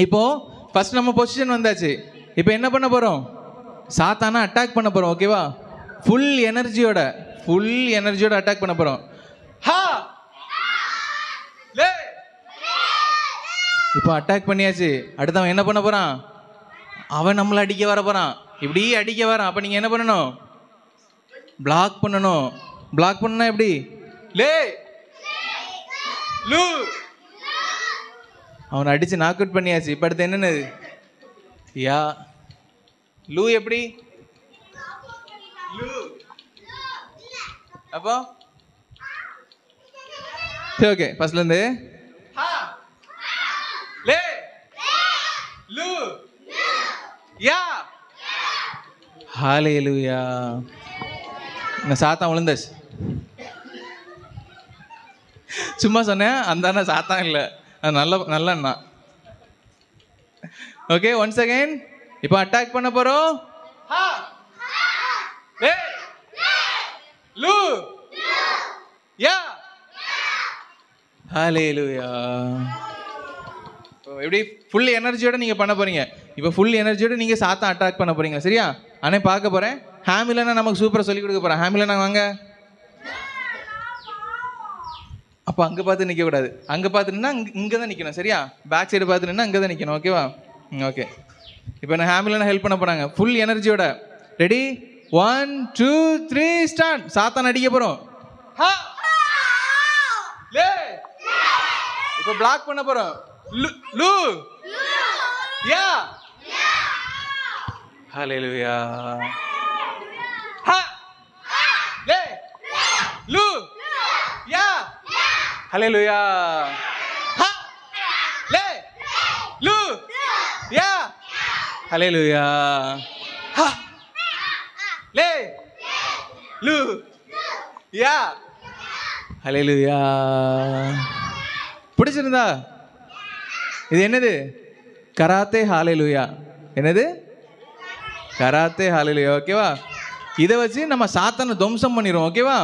இப்போ ஃபர்ஸ்ட் நம்ம பொசிஷன் வந்தாச்சு. இப்போ என்ன பண்ண போகிறோம்? சாத்தானா அட்டாக் பண்ண போகிறோம். ஓகேவா? ஃபுல் எனர்ஜியோட அட்டாக் பண்ண போகிறோம். ஹா லே. இப்போ அட்டாக் பண்ணியாச்சு. அடுத்தவன் என்ன பண்ண போகிறான்? அவன் நம்மளை அடிக்க வர போகிறான். இப்படி அடிக்க வரான். அப்போ நீங்கள் என்ன பண்ணணும்? பிளாக் பண்ணணும். பிளாக் பண்ணா எப்படி? லே லூ. அவனை அடித்து நாக் அவுட் பண்ணியாச்சு. இப்போ அடுத்து என்னென்ன? யா லூ. எப்படி லூ? அப்போ சரி, ஓகே, ஃபர்ஸ்ட்லேருந்து லே லூ யா. ஹல்லேலூயா. இந்த சாத்தான் விழுந்தாச்சு. சும்மா சொன்னேன், அந்த அண்ணா சாத்தான் இல்லை, அது நல்ல அண்ணா. Okay, once again. இப்போ அட்டாக் பண்ண போறோம். லூ யா. ஹல்லேலூயா. எப்படி ஃபுல் எனர்ஜியோட நீங்க பண்ண போறீங்க. இப்போ ஃபுல் எனர்ஜியோட நீங்க சாத்தான் அட்டாக் பண்ண போறீங்க. சரியா? அண்ணே பார்க்க போறேன். ஹாமிலனா நமக்கு சூப்பரா சொல்லி கொடுக்க போறேன். ஹாமிலனா வாங்க. அப்போ அங்கே பார்த்து நிற்கக்கூடாது. அங்கே பார்த்து நின்னா இங்கே தான் நிற்கணும். சரியா? பேக் சைடு பார்த்து நின்னா அங்கே தான் நிற்கணும். ஓகேவா? ஓகே. இப்போ நான் ஹேமிலனா ஹெல்ப் பண்ண போகிறாங்க ஃபுல் எனர்ஜியோட. ரெடி? 1 2 3 ஸ்டார்ட். சாத்தான் அடிக்க போகிறோம். இப்போ பிளாக் பண்ண போகிறோம். லூ யா. ஹல்லேலூயா. லே லூ யா. ஹல்லேலூயா. லே லூ யா. ஹல்லேலூயா. லே லூ யா. ஹல்லேலூயா. பிடிச்சிருந்தா? இது என்னது? கராத்தே ஹல்லேலூயா. என்னது? கராத்தே ஹல்லேலூயா. ஓகேவா? இதை வச்சு நம்ம சாத்தானை துவம்சம் பண்ணிடுவோம். ஓகேவா?